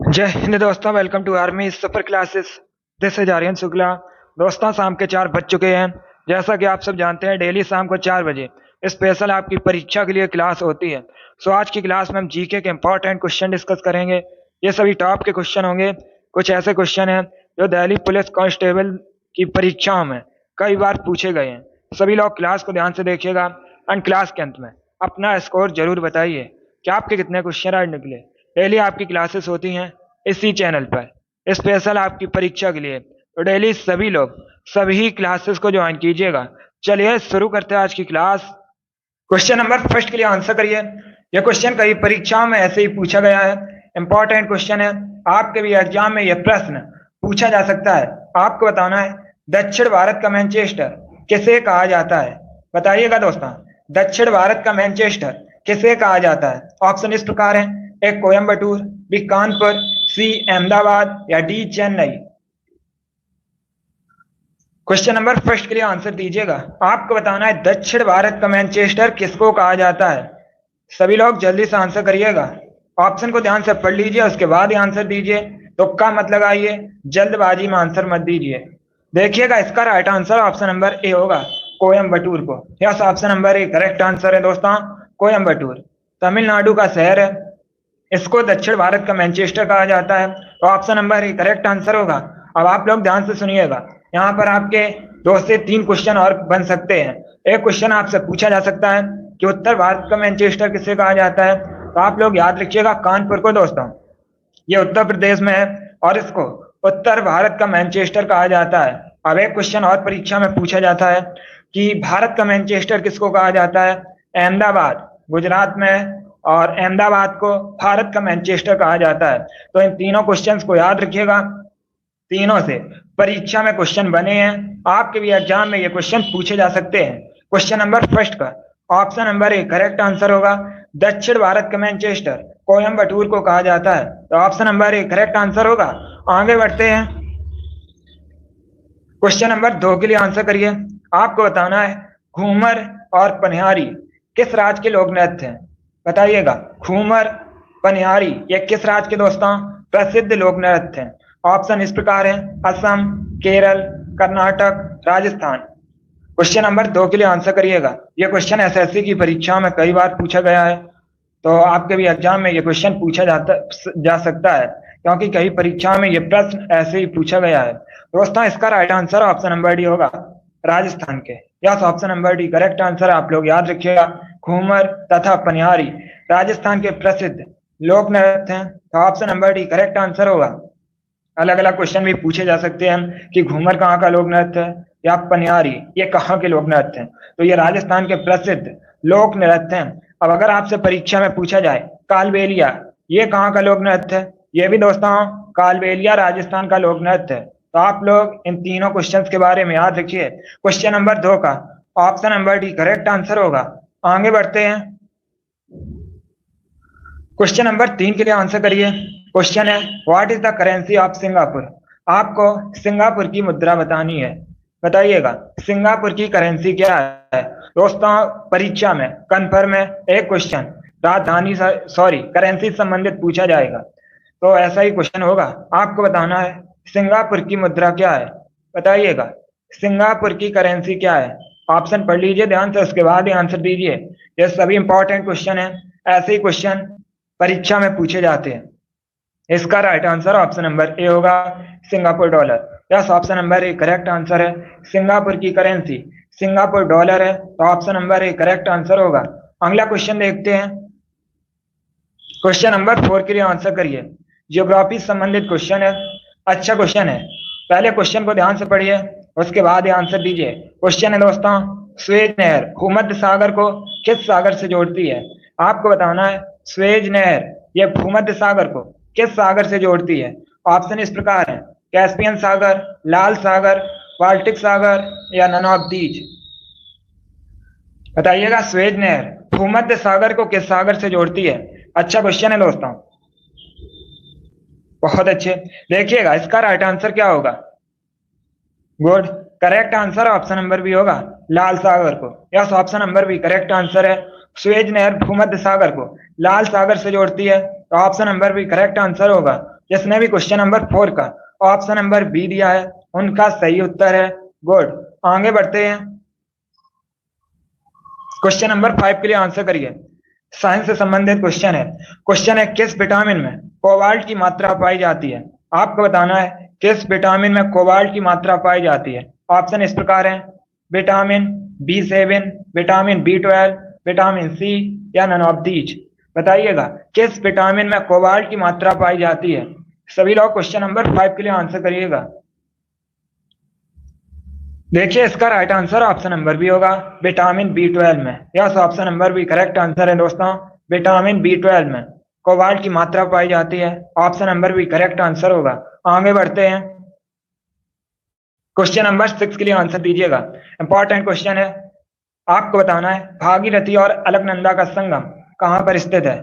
जय हिंद दोस्तों, welcome to army super classes. This is Aryan Shukla. दोस्तों, शाम के 4 बज चुके हैं। जैसा कि आप सब जानते हैं, डेली शाम को 4 बजे स्पेशल आपकी परीक्षा के लिए क्लास होती है। सो आज की क्लास में हम जीके के इंपॉर्टेंट क्वेश्चन डिस्कस करेंगे। ये सभी टॉप के क्वेश्चन होंगे। कुछ ऐसे क्वेश्चन हैं जो दिल्ली पुलिस कांस्टेबल की परीक्षाओं में कई बार पूछे गए हैं। सभी लोग क्लास को ध्यान से देखिएगा एंड क्लास के अंत में अपना स्कोर जरूर बताइए कि आपके कितने क्वेश्चन आज निकले। डेली आपकी क्लासेस होती हैं इसी चैनल पर स्पेशल आपकी परीक्षा के लिए, तो डेली सभी लोग सभी क्लासेस को ज्वाइन कीजिएगा। चलिए शुरू करते हैं आज की क्लास। क्वेश्चन नंबर फर्स्ट के लिए आंसर करिए। यह क्वेश्चन कई परीक्षाओं में ऐसे ही पूछा गया है, इंपॉर्टेंट क्वेश्चन है। आपके भी एग्जाम में यह प्रश्न पूछा जा सकता है। आपको बताना है दक्षिण भारत का मैनचेस्टर किसे कहा जाता है। बताइएगा दोस्तों, दक्षिण भारत का मैनचेस्टर किसे कहा जाता है। ऑप्शन इस प्रकार है: ए कोयम्बटूर, बी कानपुर, सी अहमदाबाद या D Chennai. Question number first के लिए आंसर दीजिएगा। आपको बताना है दक्षिण भारत का मैनचेस्टर किसको कहा जाता है। सभी लोग जल्दी से आंसर करिएगा। ऑप्शन को ध्यान से पढ़ लीजिए, उसके बाद ही आंसर दीजिए। तुक्का मत लगाइए, जल्दबाजी में आंसर मत दीजिए। देखिएगा, इसका right answer option number A होगा, कोयम्बटूर को। Yes, option number A correct answer है दोस्तों, कोयम्बटूर तमिलनाडु का शहर है। इसको दक्षिण भारत का मैनचेस्टर कहा जाता है, तो option number A correct answer होगा। अब आप लोग ध्यान से सुनिएगा, यहाँ पर आपके 2 से 3 क्वेश्चन और बन सकते हैं। एक क्वेश्चन आपसे पूछा जा सकता है कि उत्तर भारत का मैनचेस्टर किसे कहा जाता है, तो आप लोग याद रखिएगा कानपुर को दोस्तों। ये उत्तर प्रदेश में है और इसको उत्तर भारत का मैनचेस्टर कहा जाता है। अब एक क्वेश्चन और परीक्षा में पूछा जाता है कि भारत का मैनचेस्टर किसको कहा जाता है। अहमदाबाद गुजरात में है और अहमदाबाद को भारत का मैनचेस्टर कहा जाता है। तो इन तीनों क्वेश्चंस को याद रखिएगा। तीनों से परीक्षा में क्वेश्चन बने हैं, आपके भी एग्जाम में ये क्वेश्चन पूछे जा सकते हैं। क्वेश्चन नंबर फर्स्ट का option number A correct answer होगा। दक्षिण भारत का मैनचेस्टर कोयम्बटूर को कहा जाता है, तो option number A correct answer होगा। आगे बढ़ते हैं। क्वेश्चन नंबर 2 के लिए आंसर करिए। आपको बताना है घूमर और पनिहारी किस राज्य के लोक नृत्य हैं। बताइएगा, घूमर पनिहारी ये किस राज्य के दोस्तों प्रसिद्ध लोक नृत्य हैं। ऑप्शन इस प्रकार है: असम, केरल, कर्नाटक, राजस्थान। क्वेश्चन नंबर 2 के लिए आंसर करिएगा। यह क्वेश्चन एसएससी की परीक्षा में कई बार पूछा गया है, तो आपके भी एग्जाम में यह क्वेश्चन पूछा जा सकता है, क्योंकि कई परीक्षाओं में यह प्रश्न ऐसे ही पूछा गया है। दोस्तों, इसका right answer option number D होगा, राजस्थान के। Yes, option number D correct answer. आप लोग याद रखिएगा, घूमर तथा पनिहारी राजस्थान के प्रसिद्ध लोक नृत्य हैं, तो option number D correct answer होगा। अलग अलग क्वेश्चन भी पूछे जा सकते हैं कि घूमर कहाँ का लोक नृत्य है या पनिहारी ये कहाँ के लोक नृत्य हैं, तो ये राजस्थान के प्रसिद्ध लोक नृत्य हैं। अब अगर आपसे परीक्षा में पूछा जाए कालबेलिया ये कहाँ का लोक नृत्य है, ये भी दोस्तों कालबेलिया राजस्थान का लोक नृत्य है। तो आप लोग इन तीनों क्वेश्चंस के बारे में याद रखिए। क्वेश्चन नंबर 2 का option number D correct answer होगा। आगे बढ़ते हैं। क्वेश्चन नंबर 3 के लिए आंसर करिए। क्वेश्चन है what is the currency of Singapore. आपको सिंगापुर की मुद्रा बतानी है। बताइएगा सिंगापुर की करेंसी क्या है। दोस्तों, परीक्षा में कन्फर्म है एक क्वेश्चन राजधानी करेंसी से संबंधित पूछा जाएगा, तो ऐसा ही क्वेश्चन होगा। आपको बताना है सिंगापुर की मुद्रा क्या है। बताइएगा सिंगापुर की करेंसी क्या है। ऑप्शन पढ़ लीजिए ध्यान से, उसके बाद ही आंसर दीजिए। ये सभी इंपॉर्टेंट क्वेश्चन है, ऐसे ही क्वेश्चन परीक्षा में पूछे जाते हैं। इसका right answer option number A होगा, Singapore dollar. Yes, option number A correct answer है। सिंगापुर की करेंसी सिंगापुर डॉलर है, तो option number A correct answer होगा। अगला क्वेश्चन देखते हैं। क्वेश्चन नंबर 4 के लिए आंसर करिए। ज्योग्राफी संबंधित क्वेश्चन है, अच्छा क्वेश्चन है। पहले क्वेश्चन को ध्यान से पढ़िए, उसके बाद ही आंसर दीजिए। क्वेश्चन है दोस्तों, स्वेज नहर भूमध्य सागर को किस सागर से जोड़ती है। आपको बताना है स्वेज नहर यह भूमध्य सागर को किस सागर से जोड़ती है। ऑप्शन इस प्रकार है: कैस्पियन सागर, लाल सागर, बाल्टिक सागर या नन ऑफ दीज। बताइएगा स्वेज नहर भूमध्य सागर को किस सागर से जोड़ती है। अच्छा क्वेश्चन है दोस्तों, बहुत अच्छे। देखिएगा इसका राइट आंसर क्या होगा। Good, correct answer option number B होगा, लाल सागर को। Yes, option number B correct answer है। स्वेज नहर भूमध्य सागर को लाल सागर से जोड़ती है, तो option number B correct answer होगा। जिसने भी क्वेश्चन नंबर 4 का ऑप्शन नंबर बी दिया है उनका सही उत्तर है। गुड, आगे बढ़ते हैं। क्वेश्चन नंबर 5 के लिए आंसर करिए। साइंस से संबंधित क्वेश्चन है। क्वेश्चन है किस विटामिन में कोबाल्ट की मात्रा पाई जाती है? आपको बताना है किस विटामिन में कोबाल्ट की मात्रा पाई जाती है। ऑप्शन इस प्रकार है, vitamin B7, vitamin B12, vitamin C या नन ऑफ दीज। बताइएगा किस विटामिन में कोबाल्ट की मात्रा पाई जाती है। सभी लोग क्वेश्चन नंबर 5 के लिए आंसर करिएगा। देखिए इसका right answer option number B होगा, विटामिन B12 में। Yes, option number B correct answer है दोस्तों। विटामिन B12 में कोबाल्ट की मात्रा पाई जाती है। Option number B correct answer होगा। आगे बढ़ते हैं। क्वेश्चन नंबर 6 के लिए आंसर दीजिएगा। इंपॉर्टेंट क्वेश्चन है। आपको बताना है भागीरथी और अलकनंदा का संगम कहां पर स्थित है।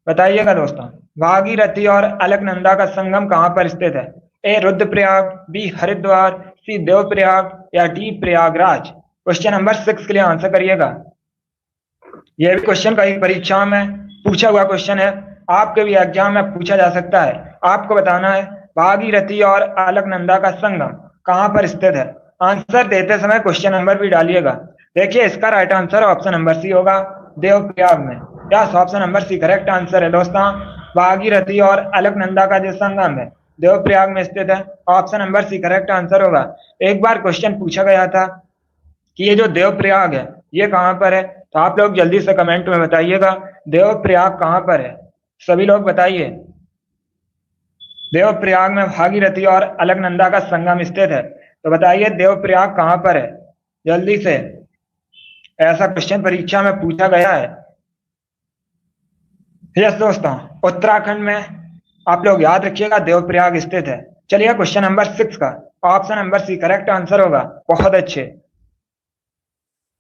बताइएगा दोस्तों, भागीरथी और अलकनंदा का संगम कहां पर स्थित है? ए रुद्रप्रयाग, बी हरिद्वार, सी देवप्रयाग या डी प्रयागराज। क्वेश्चन नंबर 6 के लिए आंसर करिएगा। यह भी क्वेश्चन कई परीक्षा में पूछा हुआ क्वेश्चन है, आपके भी एग्जाम में पूछा जा सकता है। आपको बताना है भागीरथी और अलकनंदा का संगम कहां पर स्थित है। आंसर देते समय क्वेश्चन नंबर भी डालिएगा। देखिए इसका right answer option number C होगा, देवप्रयाग में। Yes, option number C correct answer है दोस्तों। भागीरथी और अलकनंदा का जो संगम है देवप्रयाग में स्थित है। Option number C correct answer होगा। एक बार क्वेश्चन पूछा गया था कि ये जो देवप्रयाग है ये कहां पर है, तो आप लोग जल्दी से कमेंट में बताइएगा देवप्रयाग कहां पर है। सभी लोग बताइए, देवप्रयाग में भागीरथी और अलकनंदा का संगम स्थित है, तो बताइए देवप्रयाग कहां पर है जल्दी से। ऐसा क्वेश्चन परीक्षा में पूछा गया है। यस दोस्तों, उत्तराखंड में आप लोग याद रखिएगा देवप्रयाग स्थित है। चलिए क्वेश्चन नंबर 6 का option number C correct answer होगा। बहुत अच्छे।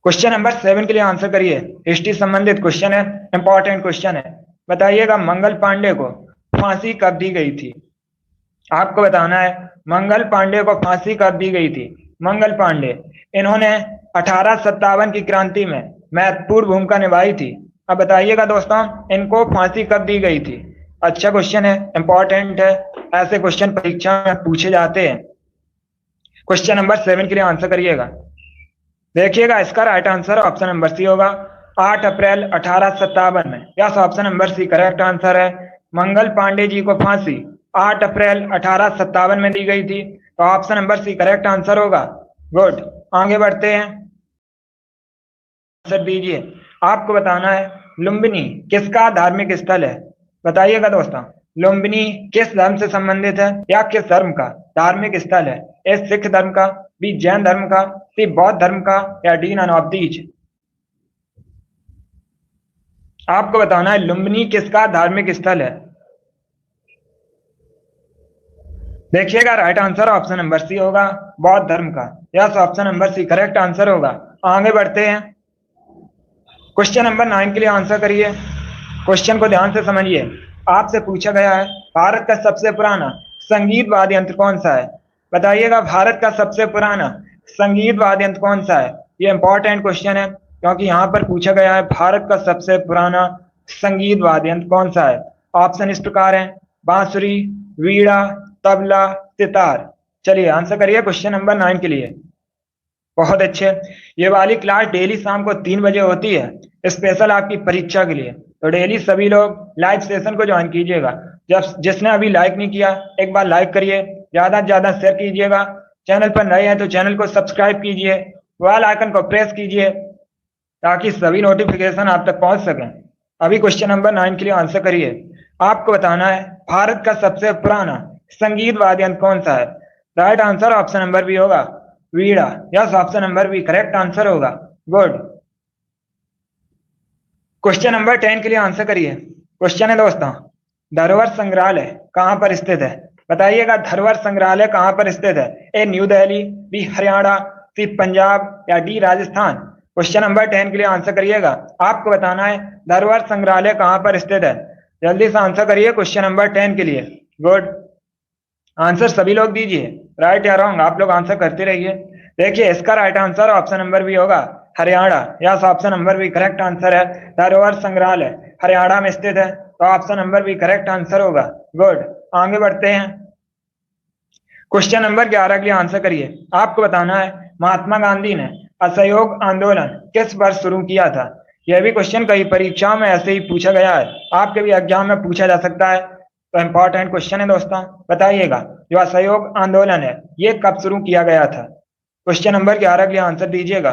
क्वेश्चन नंबर 7 के लिए आंसर करिए। हिस्ट्री संबंधित क्वेश्चन है, इंपॉर्टेंट क्वेश्चन है। बताइएगा मंगल पांडे को फांसी कब दी गई थी। आपको बताना है मंगल पांडे को फांसी कब दी गई थी। मंगल पांडे, इन्होंने 1857 की क्रांति में महत्वपूर्ण भूमिका निभाई थी। अब बताइएगा दोस्तों इनको फांसी कब दी गई थी। अच्छा क्वेश्चन है, इंपॉर्टेंट है, ऐसे क्वेश्चन परीक्षा में पूछे जाते हैं। क्वेश्चन नंबर 7 के लिए आंसर करिएगा। देखिएगा इसका right answer option number C होगा, 8 अप्रैल 1857 में। Yes, option number C correct answer है। मंगल पांडे जी को फांसी 8 अप्रैल 1857 में दी गई थी, तो option number C correct answer होगा। गुड, आगे बढ़ते हैं। आंसर दीजिए। आपको बताना है लुम्बिनी किसका धार्मिक स्थल है। बताइएगा दोस्तों लुम्बिनी किस धर्म से संबंधित है या किस धर्म का धार्मिक स्थल है। ए सिख धर्म का, बी जैन धर्म का, सी बौद्ध धर्म का या डी नन ऑफ दीज। आपको बताना है लुम्बिनी किसका धार्मिक स्थल है। देखिएगा right answer option number C होगा, बौद्ध धर्म का। Yes, option number C correct answer होगा। आगे बढ़ते हैं। क्वेश्चन नंबर 9 के लिए आंसर करिए। क्वेश्चन को ध्यान से समझिए। आपसे पूछा गया है भारत का सबसे पुराना संगीत वाद्य यंत्र कौन सा है। बताइएगा भारत का सबसे पुराना संगीत वाद्य यंत्र कौन सा है। ये इंपॉर्टेंट क्वेश्चन है क्योंकि यहाँ पर पूछा गया है भारत का सबसे पुराना संगीत वाद्य यंत्र कौन सा है। ऑप्शन इस प्रकार है, बांसुरी, वीणा, तबला, सितार। चलिए आंसर करिए क्वेश्चन नंबर 9 के लिए। बहुत अच्छे। ये वाली क्लास डेली शाम को 3 बजे होती है, स्पेशल आपकी परीक्षा के लिए। तो डेली सभी लोग लाइव सेशन को ज्वाइन कीजिएगा। जब जिसने अभी लाइक नहीं किया एक बार लाइक करिए, ज्यादा से ज्यादा शेयर कीजिएगा। चैनल पर नए हैं तो चैनल को सब्सक्राइब कीजिए, बेल आइकन को प्रेस कीजिए ताकि सभी नोटिफिकेशन आप तक पहुंच सकें। अभी क्वेश्चन नंबर 9 के लिए आंसर करिए। आपको बताना है भारत का सबसे पुराना संगीत वाद्य यंत्र कौन सा है। Right answer option number B होगा, veena. Yes, option number B correct answer होगा। गुड। क्वेश्चन नंबर 10 के लिए आंसर करिए। क्वेश्चन है दोस्तों धरोहर संग्रहालय कहां पर स्थित है। बताइएगा धरोहर संग्रहालय कहां पर स्थित है। A New Delhi, B Haryana, C Punjab या डी राजस्थान। क्वेश्चन नंबर 10 के लिए आंसर करिएगा। आपको बताना है धरोहर संग्रहालय कहां पर स्थित है। जल्दी से आंसर करिए क्वेश्चन नंबर 10 के लिए। गुड, आंसर सभी लोग दीजिए, राइट या रॉन्ग आप लोग आंसर करते रहिए। देखिए इसका right answer option number B होगा, Haryana. Yes, option number B correct answer है। धरोहर संग्रहालय हरियाणा में स्थित है, तो option number B correct answer होगा। गुड, आगे बढ़ते हैं। क्वेश्चन नंबर 11 के लिए आंसर करिए। आपको बताना है महात्मा गांधी ने असहयोग आंदोलन किस वर्ष शुरू किया था। यह भी क्वेश्चन कई परीक्षाओं में ऐसे ही पूछा गया है, आपके भी एग्जाम में पूछा जा सकता है, तो इंपॉर्टेंट क्वेश्चन है दोस्तों। बताइएगा जो असहयोग आंदोलन है ये कब शुरू किया गया था। क्वेश्चन नंबर 11 के लिए आंसर दीजिएगा।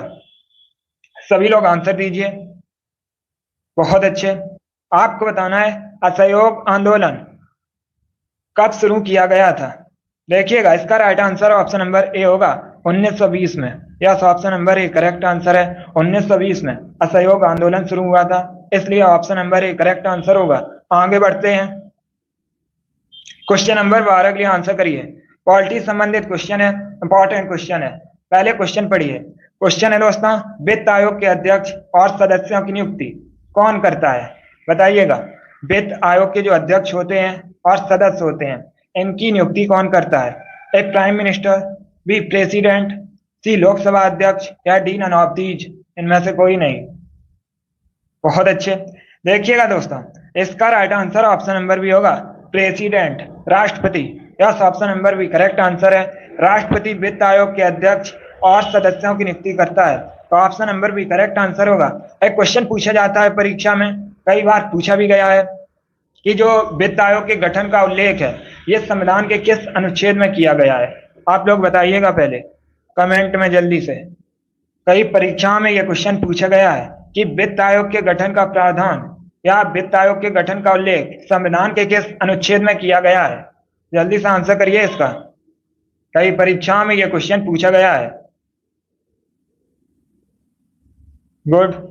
सभी लोग आंसर दीजिए। बहुत अच्छे। आपको बताना है असहयोग आंदोलन कब शुरू किया गया था। देखिएगा इसका right answer option number A होगा 1920 में। Yes, option number A correct answer है। 1920 में असहयोग आंदोलन शुरू हुआ था, इसलिए option number A correct answer होगा। आगे बढ़ते हैं। क्वेश्चन नंबर 12 के लिए आंसर करिए। पॉलिटी संबंधित क्वेश्चन है, इंपॉर्टेंट क्वेश्चन है। पहले क्वेश्चन पढ़िए। क्वेश्चन है दोस्तों, वित्त आयोग के अध्यक्ष और सदस्यों की नियुक्ति कौन करता है। बताइएगा वित्त आयोग के जो अध्यक्ष होते हैं और सदस्य होते हैं इनकी नियुक्ति कौन करता है। ए प्राइम मिनिस्टर, बी प्रेसिडेंट, सी लोकसभा अध्यक्ष या डी नन ऑफ दीज, इनमें से कोई नहीं। बहुत अच्छे। देखिएगा दोस्तों इसका right answer option number B होगा प्रेसिडेंट, राष्ट्रपति। Yes, option number B correct answer है। राष्ट्रपति वित्त आयोग के अध्यक्ष और सदस्यों की नियुक्ति करता है, तो option number B correct answer होगा। एक क्वेश्चन पूछा जाता है परीक्षा में, कई बार पूछा भी गया है कि जो वित्त आयोग के गठन का उल्लेख है ये संविधान के किस अनुच्छेद में किया गया है। आप लोग बताइएगा पहले कमेंट में जल्दी से। कई परीक्षाओं में यह क्वेश्चन पूछा गया है कि वित्त आयोग के गठन का प्रावधान या वित्त आयोग के गठन का उल्लेख संविधान के किस अनुच्छेद में किया गया है। जल्दी से आंसर करिए इसका। कई परीक्षाओं में यह क्वेश्चन पूछा गया है। गुड।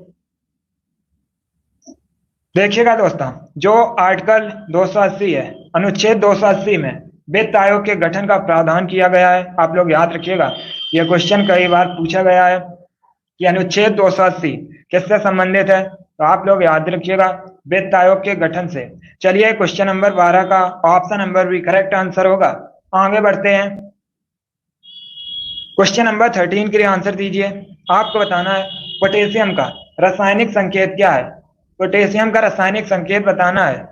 देखिएगा दोस्तों जो आर्टिकल 280 है, अनुच्छेद 280 में वित्त आयोग के गठन का प्रावधान किया गया है। आप लोग याद रखिएगा यह क्वेश्चन कई बार पूछा गया है कि अनुच्छेद 280 किससे संबंधित है, तो आप लोग याद रखिएगा वित्त आयोग के गठन से। चलिए क्वेश्चन नंबर 12 का ऑप्शन नंबर भी करेक्ट आंसर होगा। आगे बढ़ते हैं। क्वेश्चन नंबर 13 के लिए आंसर दीजिए। आपको बताना है पोटेशियम का रासायनिक संकेत क्या है। पोटेशियम का रासायनिक संकेत बताना है।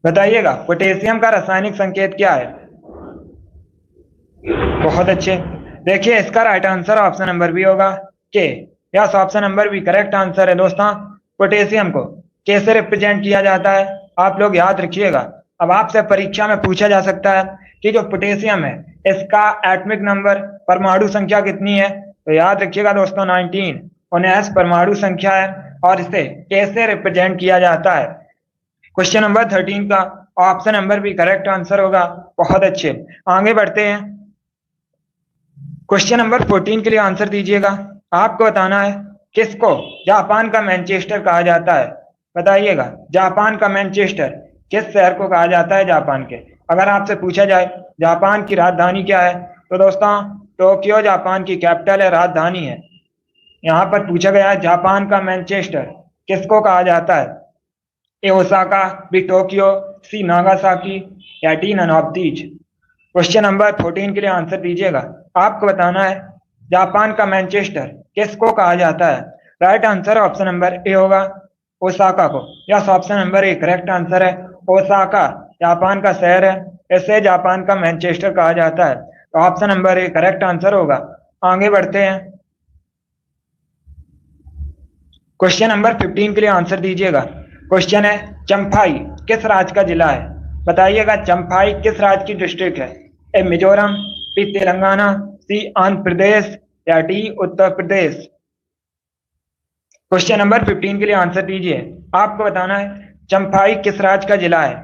बताइएगा पोटेशियम का रासायनिक संकेत क्या है। बहुत अच्छे। देखिए इसका right answer option number B होगा के। Yes, option number B correct answer है दोस्तों। पोटेशियम को के से रिप्रेजेंट किया जाता है, आप लोग याद रखिएगा। अब आपसे परीक्षा में पूछा जा सकता है कि जो पोटेशियम है इसका एटॉमिक नंबर परमाणु संख्या कितनी है, तो याद रखिएगा दोस्तों 19 19 परमाणु संख्या है और इसे के से रिप्रेजेंट किया जाता है। क्वेश्चन नंबर 13 का ऑप्शन नंबर भी करेक्ट आंसर होगा। बहुत अच्छे। आगे बढ़ते हैं। क्वेश्चन नंबर 14 के लिए आंसर दीजिएगा। आपको बताना है किसको जापान का मैनचेस्टर कहा जाता है। बताइएगा जापान का मैनचेस्टर किस शहर को कहा जाता है जापान के। अगर आपसे पूछा जाए जापान की राजधानी क्या है, तो दोस्तों टोक्यो जापान की कैपिटल है, राजधानी है। यहाँ पर पूछा गया है जापान का मैनचेस्टर किसको कहा जाता है। A Osaka, B Tokyo, C Nagasaki या D none of these. Question number 14 के लिए आंसर दीजिएगा। आपको बताना है जापान का मैनचेस्टर किसको कहा जाता है। Right answer option number A होगा ओसाका को। Yes, option number A correct answer है। ओसाका जापान का शहर है, इसे जापान का मैनचेस्टर कहा जाता है, तो option number A correct answer होगा। आगे बढ़ते हैं। क्वेश्चन नंबर 15 के लिए आंसर दीजिएगा। क्वेश्चन है चंफाई किस राज्य का जिला है। बताइएगा चंफाई किस राज्य की डिस्ट्रिक्ट है। ए मिजोरम, बी तेलंगाना, सी आंध्र प्रदेश या D Uttar Pradesh. Question number 15 के लिए आंसर दीजिए। आपको बताना है चंफाई किस राज्य का जिला है।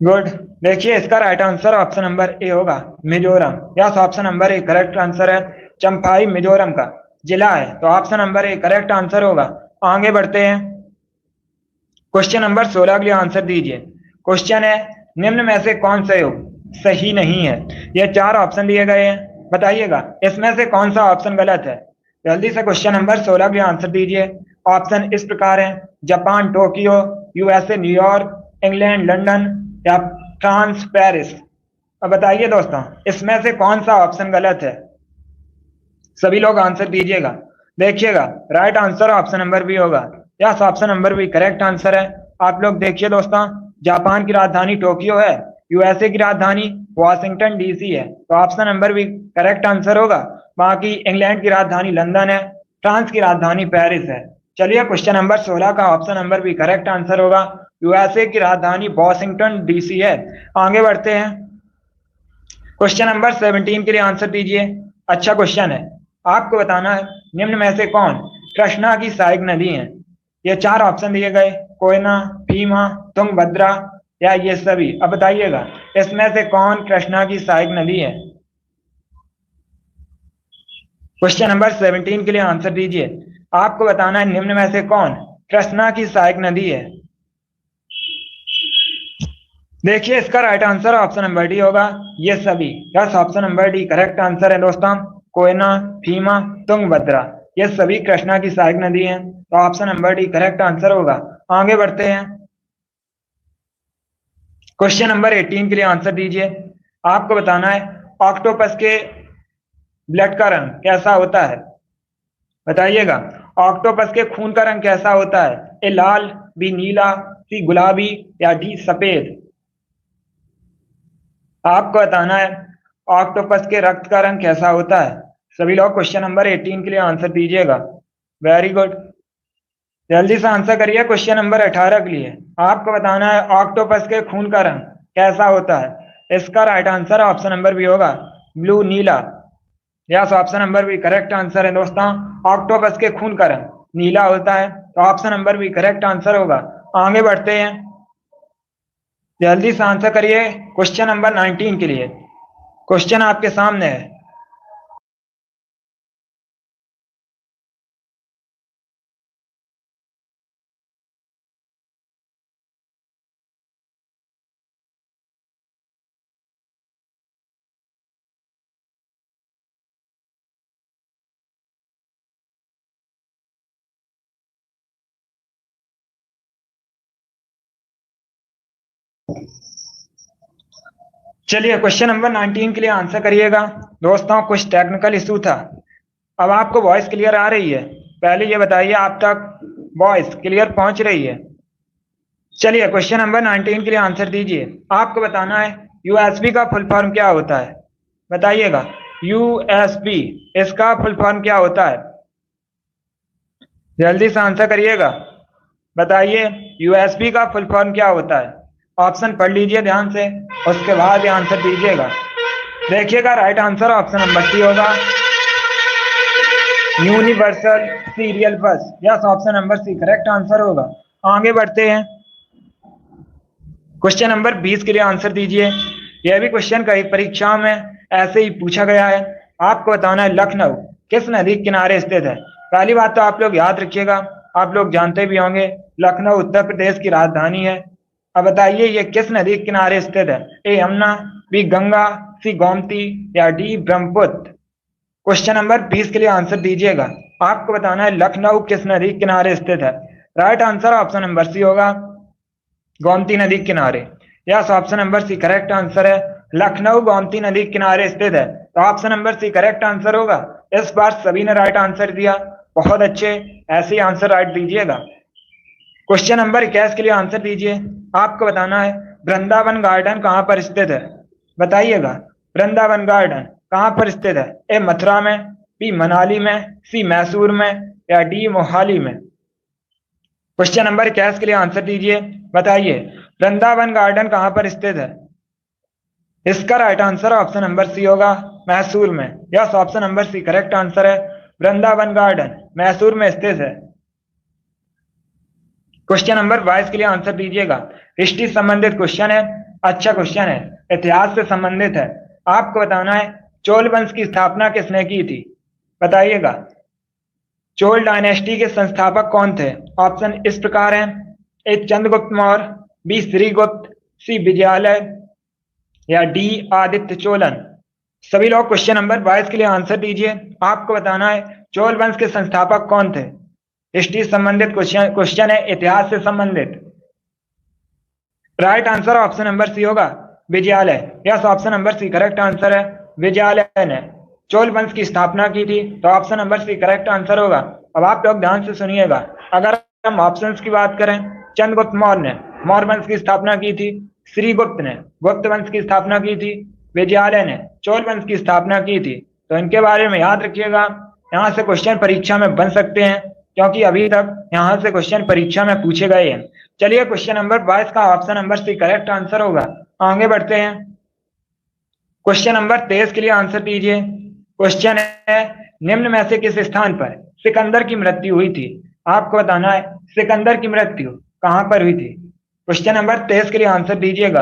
गुड। देखिए इसका right answer option number A होगा Mizoram. Yes, option number A correct answer है। चंफाई मिजोरम का जिला है, तो option number A correct answer होगा। आगे बढ़ते हैं। क्वेश्चन नंबर 16 के लिए आंसर दीजिए। क्वेश्चन है निम्न में से कौन सा योग सही नहीं है। ये 4 ऑप्शन दिए गए हैं, बताइएगा इसमें से कौन सा ऑप्शन गलत है। जल्दी से क्वेश्चन नंबर 16 के लिए आंसर दीजिए। ऑप्शन इस प्रकार है Japan Tokyo, USA New York, England London या फ्रांस पेरिस। अब बताइए दोस्तों इसमें से कौन सा ऑप्शन गलत है। सभी लोग आंसर दीजिएगा। देखिएगा right answer option number B होगा yes, option number B correct answer है। आप लोग देखिए दोस्तों, जापान की राजधानी टोक्यो है, यूएसए की राजधानी वॉशिंगटन डीसी है, तो option number B correct answer होगा। बाकी इंग्लैंड की राजधानी लंदन है, फ्रांस की राजधानी पेरिस है। चलिए क्वेश्चन नंबर 16 का option number B correct answer होगा, यूएसए की राजधानी वॉशिंगटन डीसी है। आगे बढ़ते हैं, क्वेश्चन नंबर 17 के लिए आंसर दीजिए। अच्छा क्वेश्चन है, आपको बताना है निम्न में से कौन कृष्णा की सहायक नदी है। ये चार ऑप्शन दिए गए, कोयना, भीमा, तुंगभद्रा या ये सभी। अब बताइएगा इसमें से कौन कृष्णा की सहायक नदी है। क्वेश्चन नंबर 17 के लिए आंसर दीजिए। आपको बताना है निम्न में से कौन कृष्णा की सहायक नदी है। देखिए इसका right answer option number D होगा, ये सभी। Yes, option number D correct answer है दोस्तों। कोयना, भीमा, तुंगभद्रा ये सभी कृष्णा की सहायक नदी हैं, तो option number D correct answer होगा। आगे बढ़ते हैं, क्वेश्चन नंबर 18 के लिए आंसर दीजिए। आपको बताना है ऑक्टोपस के ब्लड का रंग कैसा होता है। बताइएगा ऑक्टोपस के खून का रंग कैसा होता है। ए लाल, बी नीला, सी गुलाबी या डी सफेद। आपको बताना है ऑक्टोपस के रक्त का रंग कैसा होता है। सभी लोग क्वेश्चन नंबर 18 के लिए आंसर दीजिएगा। वेरी गुड, जल्दी से आंसर करिए क्वेश्चन नंबर 18 के लिए। आपको बताना है ऑक्टोपस के खून का रंग कैसा होता है। इसका right answer option number B होगा, ब्लू, नीला। Yes, option number B correct answer है दोस्तों। ऑक्टोपस के खून का रंग नीला होता है, तो option number B correct answer होगा। आगे बढ़ते हैं, जल्दी से आंसर करिए क्वेश्चन नंबर 19 के लिए। क्वेश्चन आपके सामने है। चलिए क्वेश्चन नंबर 19 के लिए आंसर करिएगा दोस्तों। कुछ टेक्निकल इशू था, अब आपको वॉइस क्लियर आ रही है। पहले ये बताइए आप तक वॉइस क्लियर पहुंच रही है। चलिए क्वेश्चन नंबर 19 के लिए आंसर दीजिए। आपको बताना है यूएसबी का फुल फॉर्म क्या होता है। बताइएगा यूएसबी इसका फुल फॉर्म क्या होता है। जल्दी से आंसर करिएगा, बताइए यूएसबी का फुल फॉर्म क्या होता है। ऑप्शन पढ़ लीजिए ध्यान से, उसके बाद ये आंसर दीजिएगा। देखिएगा right answer option number C होगा, universal serial bus. Yes, option number C correct answer होगा। आगे बढ़ते हैं, क्वेश्चन नंबर 20 के लिए आंसर दीजिए। यह भी क्वेश्चन कई परीक्षाओं में ऐसे ही पूछा गया है। आपको बताना है लखनऊ किस नदी के किनारे स्थित है। पहली बात तो आप लोग याद रखिएगा, आप लोग जानते भी होंगे लखनऊ उत्तर प्रदेश की राजधानी है। अब बताइए ये किस नदी के किनारे स्थित है। ए यमुना, बी गंगा, सी गोमती या डी ब्रह्मपुत्र। क्वेश्चन नंबर 20 के लिए आंसर दीजिएगा। आपको बताना है लखनऊ किस नदी के किनारे स्थित है। Right answer option number C होगा, गोमती नदी के किनारे। Yes, option number C correct answer है, लखनऊ गोमती नदी के किनारे स्थित है, तो option number C correct answer होगा। इस बार सभी ने राइट आंसर दिया, बहुत अच्छे, ऐसे ही आंसर राइट दीजिएगा। क्वेश्चन नंबर 21 के लिए आंसर दीजिए। आपको बताना है वृंदावन गार्डन कहाँ पर स्थित है। बताइएगा वृंदावन गार्डन कहाँ पर स्थित है। ए मथुरा में, बी मनाली में, सी मैसूर में या डी मोहाली में। क्वेश्चन नंबर 21 के लिए आंसर दीजिए। बताइए वृंदावन गार्डन कहाँ पर स्थित है। इसका right answer option number C होगा, मैसूर में। Yes, option number C correct answer है, वृंदावन गार्डन मैसूर में स्थित है। क्वेश्चन नंबर 22 के लिए आंसर दीजिएगा। हिस्ट्री संबंधित क्वेश्चन है, अच्छा क्वेश्चन है, इतिहास से संबंधित है। आपको बताना है चोल वंश की स्थापना किसने की थी। बताइएगा चोल डायनेस्टी के संस्थापक कौन थे। ऑप्शन इस प्रकार हैं, ए चंद्रगुप्त मौर्य, बी श्रीगुप्त, सी विजयालय या डी आदित्य चोलन। सभी लोग क्वेश्चन नंबर 22 के लिए आंसर दीजिए। आपको बताना है चोल वंश के संस्थापक कौन थे। हिस्ट्री संबंधित क्वेश्चन है, इतिहास से संबंधित। Right answer option number C होगा, Vijayalaya. Yes, option number C correct answer है, विजयालय ने चोल वंश की स्थापना की थी, तो option number C correct answer होगा। अब आप लोग ध्यान से सुनिएगा, अगर हम ऑप्शंस की बात करें, चंद्रगुप्त मौर्य ने मौर्य वंश की स्थापना की थी, श्रीगुप्त ने गुप्त वंश की स्थापना की थी, विजयालय ने चोल वंश की स्थापना की थी। तो इनके बारे में याद रखिएगा, यहाँ से क्वेश्चन परीक्षा में बन सकते हैं, क्योंकि अभी तक यहाँ से क्वेश्चन परीक्षा में पूछे गए हैं। चलिए क्वेश्चन नंबर 22 का option number C correct answer होगा। आगे बढ़ते हैं, क्वेश्चन नंबर 23 के लिए आंसर दीजिए। क्वेश्चन है, निम्न में से किस स्थान पर सिकंदर की मृत्यु हुई थी? आपको बताना है सिकंदर की मृत्यु कहां पर हुई थी। क्वेश्चन नंबर 23 के लिए आंसर दीजिएगा।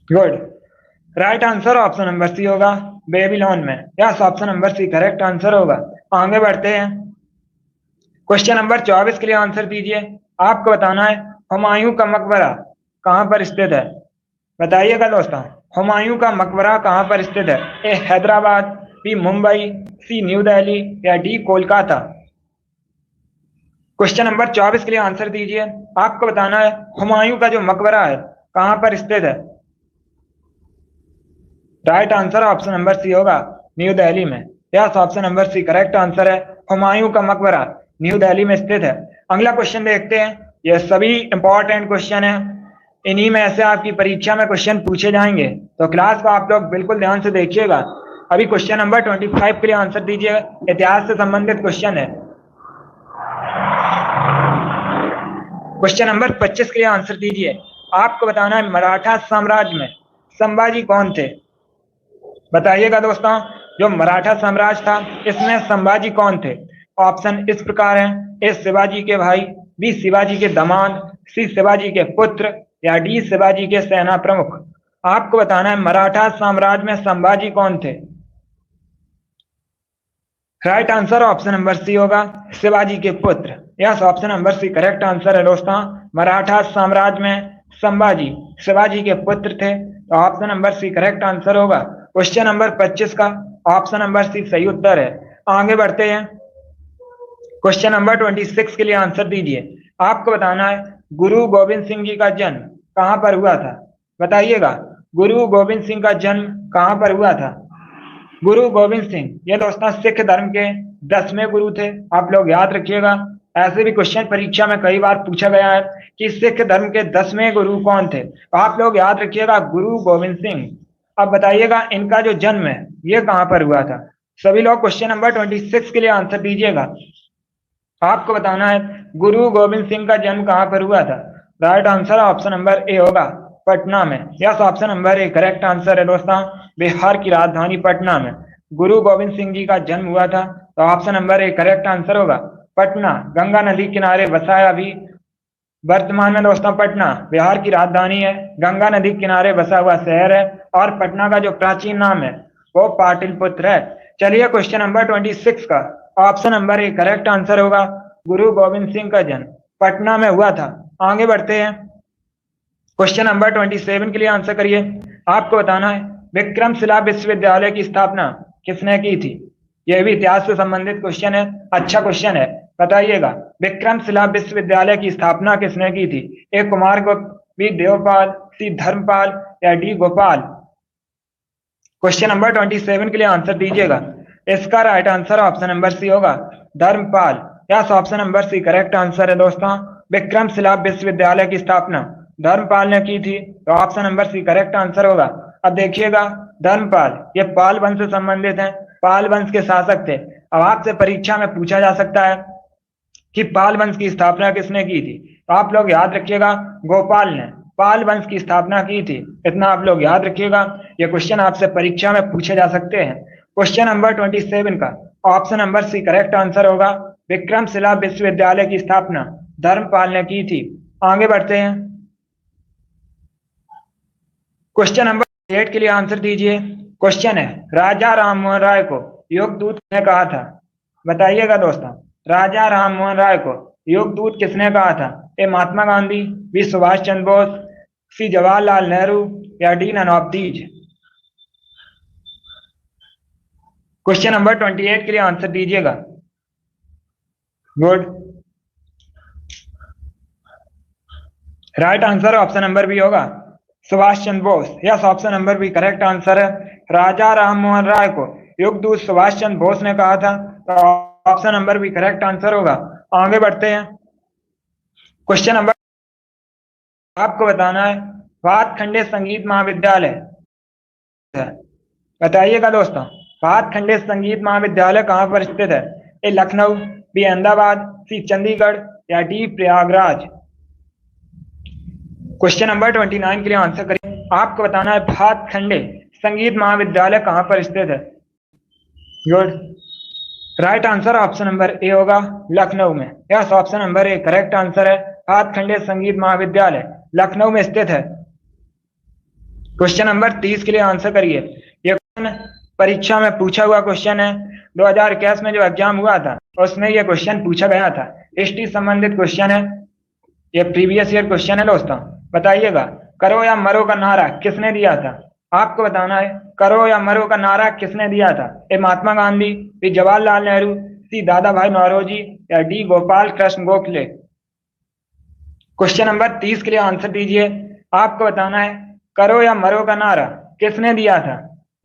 Good, right answer option number C होगा, बेबीलोन में। Yes, option number C correct answer होगा। आगे बढ़ते हैं, क्वेश्चन नंबर 24 के लिए आंसर दीजिए। आपको बताना है हुमायूं का मकबरा कहां पर स्थित है। बताइएगा दोस्तों, हुमायूं का मकबरा कहां पर स्थित है? ए हैदराबाद, बी मुंबई, सी न्यू दिल्ली या डी कोलकाता। क्वेश्चन नंबर 24 के लिए आंसर दीजिए। आपको बताना है हुमायूं का जो मकबरा है कहां पर स्थित है। Right answer option number C होगा, न्यू दिल्ली में। Yes, option number C correct answer है, हुमायूं का मकबरा न्यू दिल्ली में स्थित है। अगला क्वेश्चन देखते हैं, ये सभी इंपॉर्टेंट क्वेश्चन है, इन्हीं में से आपकी परीक्षा में क्वेश्चन पूछे जाएंगे, तो क्लास को आप लोग बिल्कुल ध्यान से देखिएगा। अभी क्वेश्चन नंबर 25 के लिए आंसर दीजिएगा, इतिहास से संबंधित क्वेश्चन है। क्वेश्चन नंबर 25 के लिए आंसर दीजिए। आपको बताना है मराठा साम्राज्य में संभाजी कौन थे। बताइएगा दोस्तों, जो मराठा साम्राज्य था इसमें संभाजी कौन थे। ऑप्शन इस प्रकार हैं, ए शिवाजी के भाई, बी शिवाजी के दामाद, सी शिवाजी के पुत्र या डी शिवाजी के सेना प्रमुख। आपको बताना है मराठा साम्राज्य में संभाजी कौन थे। Right answer option number C होगा, शिवाजी के पुत्र। Yes, option number C correct answer है दोस्तों, मराठा साम्राज्य में संभाजी शिवाजी के पुत्र थे, तो option number C correct answer होगा। क्वेश्चन नंबर 25 का ऑप्शन नंबर सी सही उत्तर है। आगे बढ़ते हैं, क्वेश्चन नंबर 26 के लिए आंसर दीजिए। आपको बताना है गुरु गोविंद सिंह जी का जन्म कहां पर हुआ था। बताइएगा, गुरु गोविंद सिंह का जन्म कहां पर हुआ था। गुरु गोविंद सिंह ये दोस्तों सिख धर्म के 10वें गुरु थे। आप लोग याद रखिएगा, ऐसे भी क्वेश्चन परीक्षा में कई बार पूछा गया है कि सिख धर्म के 10वें गुरु कौन थे, तो आप लोग याद रखिएगा गुरु गोविंद सिंह। अब बताइएगा इनका जो जन्म है ये कहां पर हुआ था। सभी लोग क्वेश्चन नंबर 26 के लिए आंसर दीजिएगा। आपको बताना है गुरु गोविंद सिंह का जन्म कहां पर हुआ था। Right answer option number A होगा, पटना में। Yes, option number A correct answer है दोस्तों, बिहार की राजधानी पटना में गुरु गोविंद सिंह जी का जन्म हुआ था, तो option number A correct answer होगा, पटना। गंगा नदी किनारे बसाया भी वर्तमान में दोस्तों पटना बिहार की राजधानी है, गंगा नदी किनारे बसा हुआ शहर है, और पटना का जो प्राचीन नाम है वो पाटलिपुत्र है। चलिए क्वेश्चन नंबर 26 का option number A correct answer होगा, गुरु गोविंद सिंह का जन्म पटना में हुआ था। आगे बढ़ते हैं, क्वेश्चन नंबर 27 के लिए आंसर करिए। आपको बताना है विक्रमशिला विश्वविद्यालय की स्थापना किसने की थी। यह भी इतिहास से संबंधित क्वेश्चन है, अच्छा क्वेश्चन है। बताइएगा विक्रमशिला विश्वविद्यालय की स्थापना किसने की थी। ए कुमारगुप्त, बी देवपाल, सी धर्मपाल या डी गोपाल। क्वेश्चन नंबर 27 के लिए आंसर दीजिएगा। इसका right answer option number C होगा, Dharmapala. Yes, option number C correct answer है दोस्तों, विक्रमशिला विश्वविद्यालय की स्थापना धर्मपाल ने की थी, तो option number C correct answer होगा। अब देखिएगा धर्मपाल ये पाल वंश से संबंधित है, पाल वंश के शासक थे। अब आपसे परीक्षा में पूछा जा सकता है कि पाल वंश की स्थापना किसने की थी, तो आप लोग याद रखिएगा गोपाल ने पाल वंश की स्थापना की थी, इतना आप लोग याद रखिएगा। ये क्वेश्चन आपसे परीक्षा में पूछे जा सकते हैं। क्वेश्चन नंबर 27 का option number C correct answer होगा, विक्रमशिला विश्वविद्यालय की स्थापना धर्मपाल ने की थी। आगे बढ़ते हैं, क्वेश्चन नंबर 8 के लिए आंसर दीजिए। क्वेश्चन है राजा राममोहन राय को योगदूत किसने कहा था। बताइएगा दोस्तों, राजा राममोहन राय को योगदूत किसने कहा था। A Mahatma Gandhi, B Subhash Chandra Bose, C Jawaharlal Nehru या D none of these. Question number 28 के लिए आंसर दीजिएगा। Good, right answer option number B होगा, Subhash Chandra Bose. Yes, option number B correct answer है। राजा राममोहन राय को युगदूत सुभाष चंद्र बोस ने कहा था, तो option number B correct answer होगा। आगे बढ़ते हैं। क्वेश्चन नंबर, आपको बताना है भातखंडे संगीत महाविद्यालय है। बताइएगा दोस्तों, भातखंडे संगीत महाविद्यालय कहाँ पर स्थित है? ए लखनऊ, बी अहमदाबाद, सी चंडीगढ़ या डी प्रयागराज। क्वेश्चन नंबर 29 के लिए आंसर करिए। आपको बताना है भातखंडे संगीत महाविद्यालय कहाँ पर स्थित है? Good, right answer option number A होगा, लखनऊ में। Yes, option number A correct answer है। भातखंडे संगीत महाविद्यालय लखनऊ में स्थित है। क्वेश्चन नंबर 30 के लिए आंसर करिए। ये परीक्षा में पूछा हुआ क्वेश्चन है। 2021 में जो एग्जाम हुआ था उसमें ये क्वेश्चन पूछा गया था। हिस्ट्री संबंधित क्वेश्चन है, ये प्रीवियस ईयर क्वेश्चन है दोस्तों। बताइएगा, करो या मरो का नारा किसने दिया था? आपको बताना है करो या मरो का नारा किसने दिया था? ए महात्मा गांधी, बी जवाहरलाल नेहरू, सी दादा भाई नौरोजी या D Gopal Krishna Gokhale. Question number 30 के लिए आंसर दीजिए। आपको बताना है करो या मरो का नारा किसने दिया था?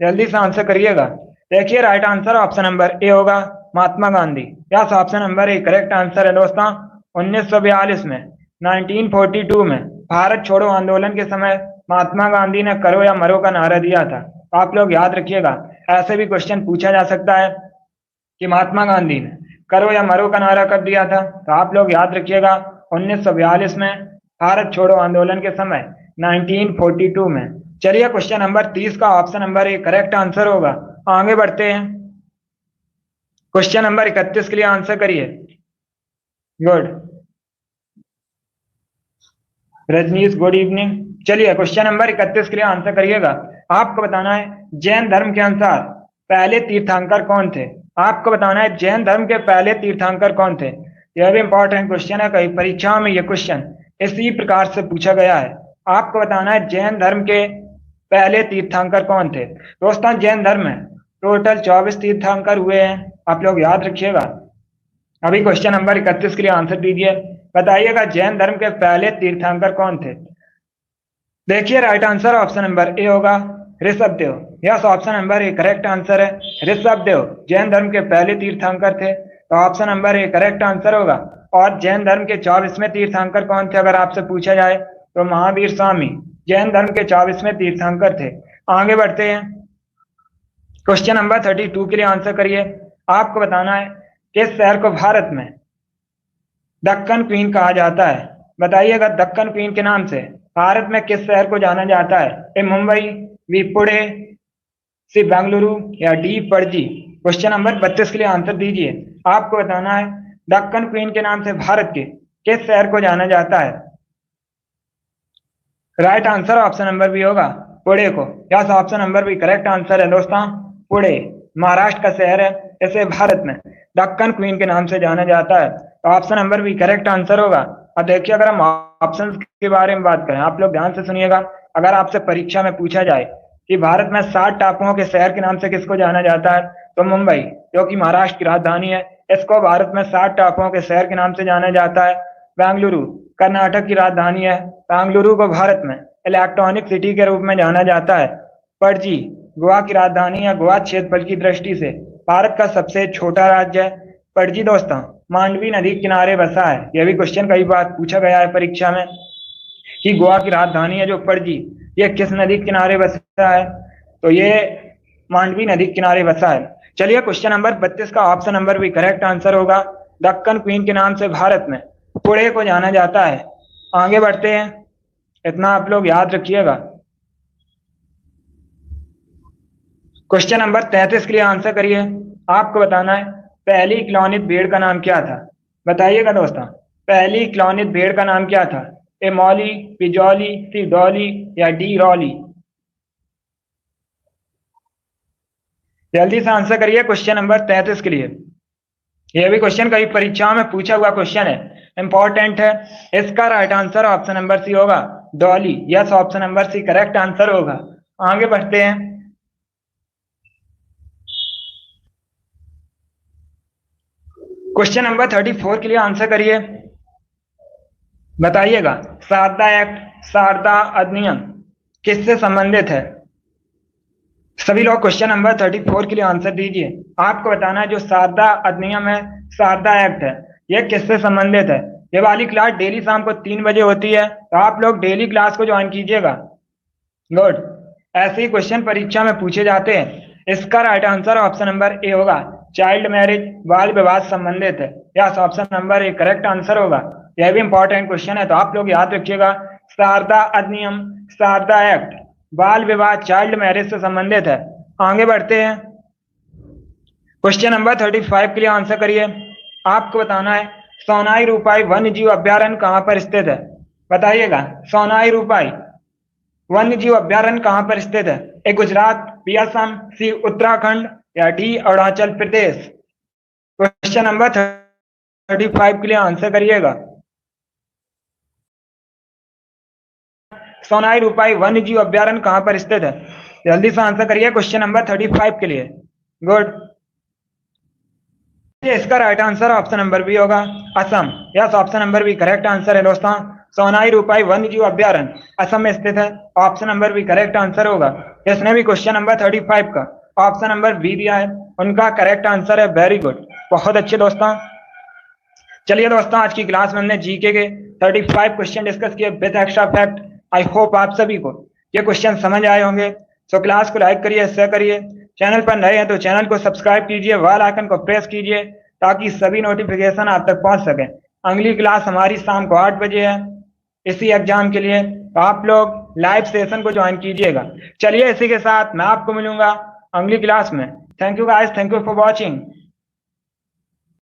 जल्दी से आंसर करिएगा। देखिए, right answer option number A होगा, Mahatma Gandhi. Yes, option number A correct answer है दोस्तों। 1942 में, 1942 में भारत छोड़ो आंदोलन के समय महात्मा गांधी ने करो या मरो का नारा दिया था। आप लोग याद रखिएगा, ऐसे भी क्वेश्चन पूछा जा सकता है कि महात्मा गांधी ने करो या मरो का नारा कब दिया था, तो आप लोग याद रखिएगा 1942 में भारत छोड़ो आंदोलन के समय 1942 में। चलिए, क्वेश्चन नंबर 30 का option number A correct answer होगा। आगे बढ़ते हैं। क्वेश्चन नंबर 31 के लिए आंसर करिए। Good, Rajneesh good evening. चलिए, क्वेश्चन नंबर 31 के लिए आंसर करिएगा। आपको बताना है जैन धर्म के अनुसार पहले तीर्थंकर कौन थे? आपको बताना है जैन धर्म के पहले तीर्थंकर कौन थे। यह भी इंपॉर्टेंट क्वेश्चन है, कई परीक्षाओं में यह क्वेश्चन इसी प्रकार से पूछा गया है। आपको बताना है जैन धर्म के पहले तीर्थंकर कौन थे। दोस्तों, जैन धर्म में टोटल 24 तीर्थंकर हुए हैं, आप लोग याद रखिएगा। अभी क्वेश्चन नंबर 31 के लिए आंसर दीजिए। बताइएगा जैन धर्म के पहले तीर्थंकर कौन थे? देखिए, right answer option number A होगा, Rishabh Dev. Yes, option number A correct answer है। ऋषभ देव जैन धर्म के पहले तीर्थंकर थे, तो option number A correct answer होगा। और जैन धर्म के 24वें तीर्थंकर कौन थे अगर आपसे पूछा जाए, तो महावीर स्वामी जैन धर्म के 24वें तीर्थंकर थे। आगे बढ़ते हैं। क्वेश्चन नंबर 32 के लिए आंसर करिए। आपको बताना है किस शहर को भारत में दक्कन क्वीन कहा जाता है? बताइएगा, दक्कन क्वीन के नाम से भारत में किस शहर को जाना जाता है? ए मुंबई, बी पुणे, सी बेंगलुरु या डी पणजी। क्वेश्चन नंबर 32 के लिए आंसर दीजिए। आपको बताना है दक्कन क्वीन के नाम से भारत के किस शहर को जाना जाता है? Right answer option number B होगा, पुणे को। Yes, option number B correct answer है दोस्तों। पुणे महाराष्ट्र का शहर है, इसे भारत में दक्कन क्वीन के नाम से जाना जाता है, तो option number B correct answer होगा। अब देखिए, अगर हम ऑप्शन के बारे में बात करें, आप लोग ध्यान से सुनिएगा। अगर आपसे परीक्षा में पूछा जाए कि भारत में 7 टापुओं के शहर के नाम से किसको जाना जाता है, तो मुंबई, जो कि महाराष्ट्र की राजधानी है, इसको भारत में 7 टापुओं के शहर के नाम से जाना जाता है। बेंगलुरु कर्नाटक की राजधानी है, बेंगलुरु को भारत में इलेक्ट्रॉनिक सिटी के रूप में जाना जाता है। पणजी गोवा की राजधानी है, गोवा क्षेत्रफल की दृष्टि से भारत का सबसे छोटा राज्य है। पणजी दोस्तों मांडवी नदी के किनारे बसा है। यह भी क्वेश्चन कई बार पूछा गया है परीक्षा में कि गोवा की राजधानी है जो पणजी, ये किस नदी के किनारे बसा है, तो ये मांडवी नदी के किनारे बसा है। चलिए, क्वेश्चन नंबर 32 का ऑप्शन नंबर भी करेक्ट आंसर होगा। दक्कन क्वीन के नाम से भारत में पुणे को जाना जाता है। आगे बढ़ते हैं, इतना आप लोग याद रखिएगा। क्वेश्चन नंबर 33 के लिए आंसर करिए। आपको बताना है पहली क्लॉनित भेड़ का नाम क्या था? बताइएगा दोस्तों, पहली क्लॉनित भेड़ का नाम क्या था? ए मौली, बी जॉली, सी डॉली या डी रॉली। जल्दी से आंसर करिए क्वेश्चन नंबर 33 के लिए। यह भी क्वेश्चन कई परीक्षाओं में पूछा हुआ क्वेश्चन है, इंपॉर्टेंट है। इसका right answer option number C होगा, Dolly. Yes, option number C correct answer होगा। आगे बढ़ते हैं। क्वेश्चन नंबर 34 के लिए आंसर करिए। बताइएगा शारदा एक्ट, शारदा अधिनियम किससे संबंधित है? सभी लोग क्वेश्चन नंबर 34 के लिए आंसर दीजिए। आपको बताना है जो शारदा अधिनियम है, शारदा एक्ट है, यह किससे संबंधित है? ये वाली क्लास डेली शाम को 3 बजे होती है, तो आप लोग डेली क्लास को ज्वाइन कीजिएगा। गुड। ऐसे ही क्वेश्चन परीक्षा में पूछे जाते हैं। इसका right answer option number A होगा, चाइल्ड मैरिज, बाल विवाह संबंधित है। Yes, option number A correct answer होगा। यह भी इंपॉर्टेंट क्वेश्चन है, तो आप लोग याद रखिएगा। शारदा अधिनियम, शारदा एक्ट, बाल विवाह, चाइल्ड मैरिज से संबंधित है। आगे बढ़ते हैं। क्वेश्चन नंबर 35 के लिए आंसर करिए। आपको बताना है सोनाई रूपाई वन्य जीव अभ्यारण्य कहां पर स्थित है? बताइएगा, सोनाई रूपाई वन्य जीव अभ्यारण्य कहां पर स्थित है? ए गुजरात, बी असम, सी उत्तराखंड या D Arunachal Pradesh? Question number 35 के लिए आंसर करिएगा। सोनाई रूपाई वन्य जीव अभ्यारण्य कहां पर स्थित है? जल्दी से आंसर करिए क्वेश्चन नंबर 35 के लिए। गुड। इसका right answer option number B होगा, Assam. Yes, option number B correct answer है दोस्तों। सोनाई रूपाई वन्य जीव अभ्यारण्य असम में स्थित है। Option number B correct answer होगा। जिसने भी क्वेश्चन नंबर 35 का ऑप्शन नंबर बी दिया है, उनका करेक्ट आंसर है। वेरी गुड, बहुत अच्छे दोस्तों। चलिए दोस्तों, आज की क्लास में हमने जीके के 35 क्वेश्चन डिस्कस किए with extra fact. I hope आप सभी को ये क्वेश्चन समझ आए होंगे। सो क्लास को लाइक करिए, शेयर करिए। चैनल पर नए हैं तो चैनल को सब्सक्राइब कीजिए, बेल आइकन को प्रेस कीजिए ताकि सभी नोटिफिकेशन आप तक पहुंच सके। अगली क्लास हमारी शाम को 8 बजे है इसी एग्जाम के लिए, तो आप लोग लाइव सेशन को ज्वाइन कीजिएगा। चलिए, इसी के साथ मैं आपको मिलूंगा अगली क्लास में। Thank you guys, thank you for watching.